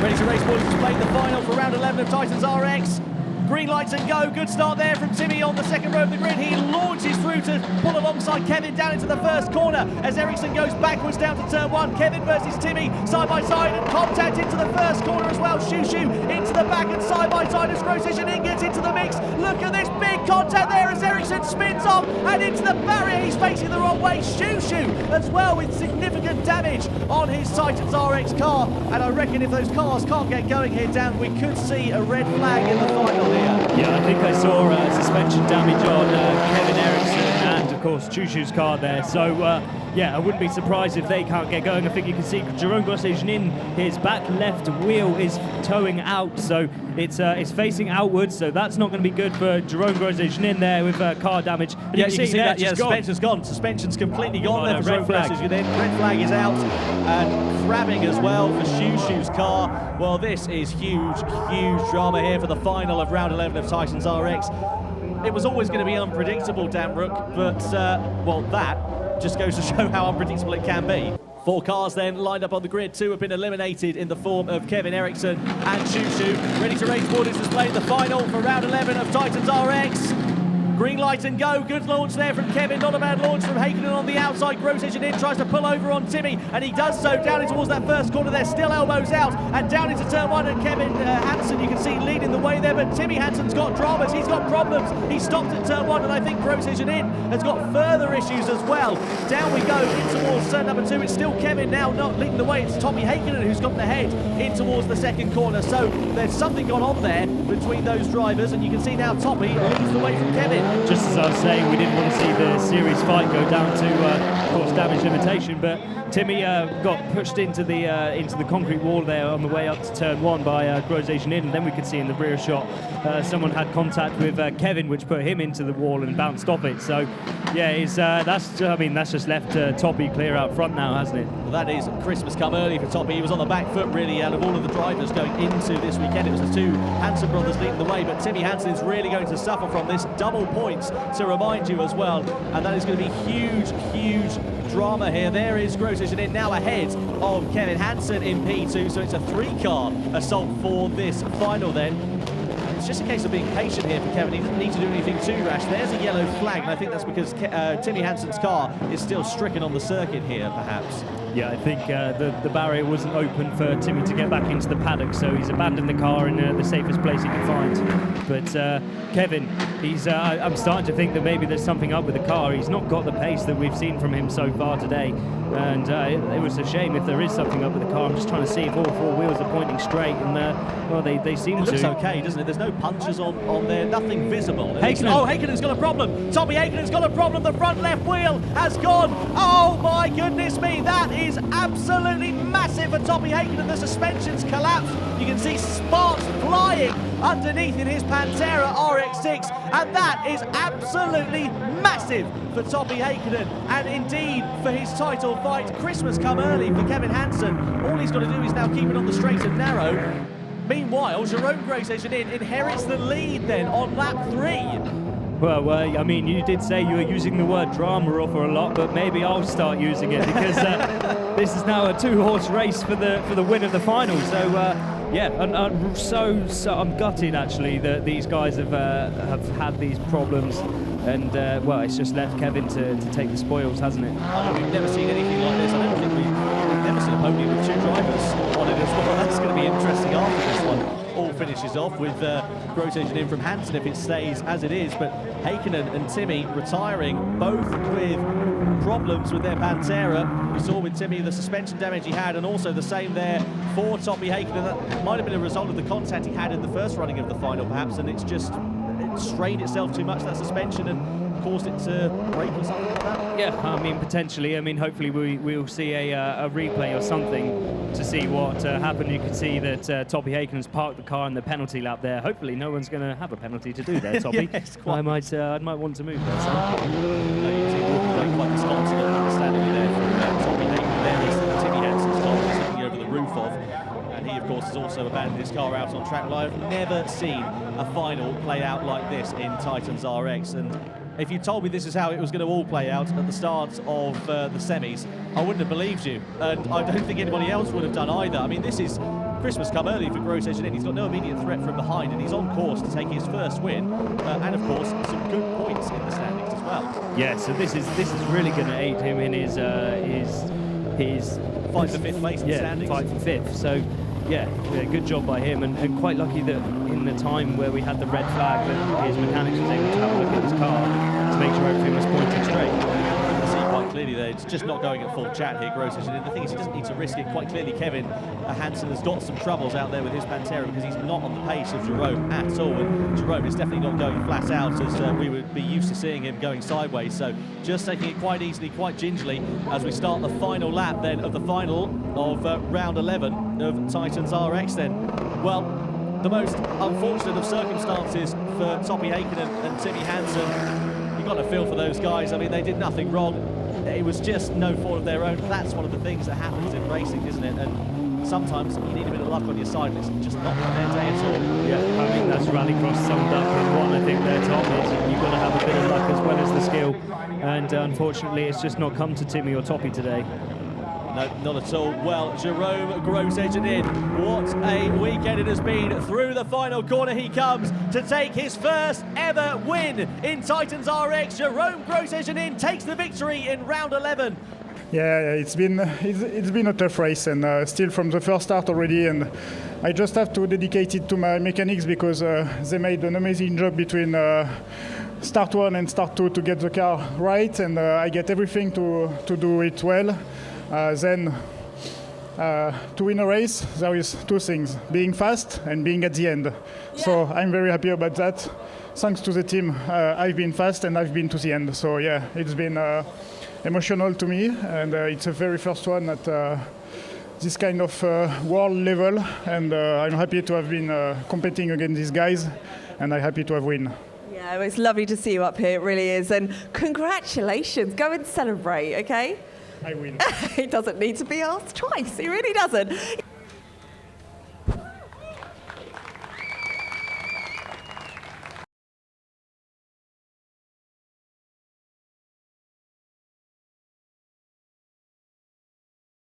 Ready to race, boys. It's played the final for round 11 of TitansRX. Green lights and go. Good start there from Timmy on the second row of the grid. He launches through to pull alongside Kevin down into the first corner as Ericsson goes backwards down to turn one. Kevin versus Timmy side by side and contact into the first corner as well. Shoo into the back and side by side as Grosjean gets into the mix. Look at this big contact there as Ericsson spins off and into the barrier. He's facing the wrong way. Shoo as well with significant damage on his TitansRX car. And I reckon if those cars can't get going here, Dan, we could see a red flag in the final here. Yeah, I think I saw suspension damage on Kevin Ericsson and, of course, Choo-Choo's car there. So, yeah, I wouldn't be surprised if they can't get going. I think you can see Jerome Grosjean, his back left wheel is towing out, so it's facing outwards, so that's not going to be good for Jerome Grosjean there with car damage. And yeah, you can see that. Yeah, suspension's gone. Suspension's completely gone there for Jerome Grosjean. Red flag is out, and crabbing as well for Shoo-Shoo's car. Well, this is huge drama here for the final of round 11 of TitansRX. It was always going to be unpredictable, Dan Rook, but, well, that just goes to show how unpredictable it can be. 4 cars then lined up on the grid. 2 have been eliminated in the form of Kevin Ericsson and Shoo. Ready to race, board is displayed the final for round 11 of TitansRX. Green light and go. Good launch there from Kevin. Not a bad launch from Hakkinen on the outside. Grosjean tries to pull over on Timmy, and he does so down in towards that first corner. They're still elbows out, and down into turn 1. And Kevin Hansen, you can see leading the way there, but Timmy Hansen's got dramas. He's got problems. He stopped at turn 1, and I think Grosjean has got further issues as well. Down we go in towards turn number 2. It's still Kevin now not leading the way. It's Tommy Hakkinen who's gotten ahead in towards the second corner. So there's something gone on there between those drivers, and you can see now Tommy leads the way from Kevin. Just as I was saying, we didn't want to see the series fight go down to, of course, damage limitation, but Timmy got pushed into the concrete wall there on the way up to turn 1 by Grosjean, and then we could see in the rear shot someone had contact with Kevin, which put him into the wall and bounced off it. So, yeah, that's just left Toppy clear out front now, hasn't it? Well, that is Christmas come early for Toppy. He was on the back foot, really, out of all of the drivers going into this weekend. It was the 2 Hansen brothers leading the way, but Timmy Hansen is really going to suffer from this. Double points to remind you as well, and that is going to be huge drama here. There is Grosjean now ahead of Kevin Hansen in P2, so it's a 3-car assault for this final then. It's just a case of being patient here for Kevin. He doesn't need to do anything too rash. There's a yellow flag, and I think that's because Timmy Hansen's car is still stricken on the circuit here, perhaps. Yeah, I think the barrier wasn't open for Timmy to get back into the paddock, so he's abandoned the car in the safest place he can find. But Kevin, I'm starting to think that maybe there's something up with the car. He's not got the pace that we've seen from him so far today, and it was a shame if there is something up with the car. I'm just trying to see if all 4 wheels are pointing straight, and well, they seem to. It looks okay, doesn't it? There's no punches on there, nothing visible. Hakkinen. Oh, Hakkinen's got a problem. Tommy Hakkinen's got a problem. The front left wheel has gone. Oh my goodness me, that is absolutely massive for Tommy Hakkinen. The suspension's collapsed. You can see sparks flying underneath in his Pantera RX6, and that is absolutely massive for Tommy Hakkinen, and indeed for his title fight. Christmas come early for Kevin Hansen. All he's got to do is now keep it on the straight and narrow. Meanwhile, Jerome Grosjean inherits the lead then on lap 3. Well, I mean, you did say you were using the word drama for a lot, but maybe I'll start using it because this is now a 2-horse race for the win of the final. So, yeah, I'm gutted actually that these guys have had these problems, and well, it's just left Kevin to take the spoils, hasn't it? We've never seen anything like this. I don't think we've never seen a podium with 2 drivers on it as well. That's going to be interesting after this one. All finishes off with Grosjean in from Hansen if it stays as it is, but Hakkinen and Timmy retiring, both with problems with their Pantera. We saw with Timmy the suspension damage he had, and also the same there for Tommy Hakkinen. That might have been a result of the contact he had in the first running of the final perhaps, and it strained itself too much, that suspension, and caused it to break or something like that. Yeah, I mean, potentially. I mean, hopefully we'll see a replay or something to see what happened. You can see that Toppy Hakkinen's parked the car in the penalty lap there. Hopefully no one's going to have a penalty to do there, Toppy. Yes, I might want to move there. So. You see walking away quite disconsolate, standing there from Tommy Hakkinen there. He's Timmy Hansen's car he's looking over the roof of. And he, of course, has also abandoned his car out on track. Well, I've never seen a final play out like this in TitansRX. And if you told me this is how it was going to all play out at the start of the semis, I wouldn't have believed you. And I don't think anybody else would have done either. I mean, this is Christmas come early for Grosjean. He's got no immediate threat from behind, and he's on course to take his first win, and of course some good points in the standings as well. Yeah, so this is really going to aid him in his fight for fifth place in the standings. Fight for fifth. So yeah, good job by him, and quite lucky that in the time where we had the red flag, that his mechanics was able to have a look at his car to make sure everything was pointed straight. You can see quite clearly that it's just not going at full chat here, Grosjean. And the thing is, he doesn't need to risk it. Quite clearly, Kevin Hansen has got some troubles out there with his Pantera because he's not on the pace of Jerome at all. And Jerome is definitely not going flat out as we would be used to seeing him going sideways. So just taking it quite easily, quite gingerly as we start the final lap then of the final of round 11 of TitansRX then. Well, the most unfortunate of circumstances for Toppy Haken and Timmy Hansen. You've got to feel for those guys. I mean, they did nothing wrong. It was just no fault of their own. That's one of the things that happens in racing, isn't it? And sometimes you need a bit of luck on your side, and it's just not their day at all. Yeah, I mean, that's Rallycross summed up in one. I think their top is you've got to have a bit of luck as well as the skill. And unfortunately, it's just not come to Timmy or Toppy today. No, not at all. Well, Jerome Grosjean in. What a weekend it has been. Through the final corner he comes to take his first ever win in TitansRX. Jerome Grosjean in takes the victory in round 11. Yeah, it's been a tough race, and still from the first start already, and I just have to dedicate it to my mechanics because they made an amazing job between start 1 and start 2 to get the car right, and I get everything to do it well. Then to win a race, there is two things: being fast and being at the end. Yeah. So I'm very happy about that. Thanks to the team, I've been fast and I've been to the end. So yeah, it's been emotional to me, and it's the very first one at this kind of world level, and I'm happy to have been competing against these guys, and I'm happy to have win. Yeah, it's lovely to see you up here, it really is, and congratulations. Go and celebrate, okay? I will. He doesn't need to be asked twice, he really doesn't.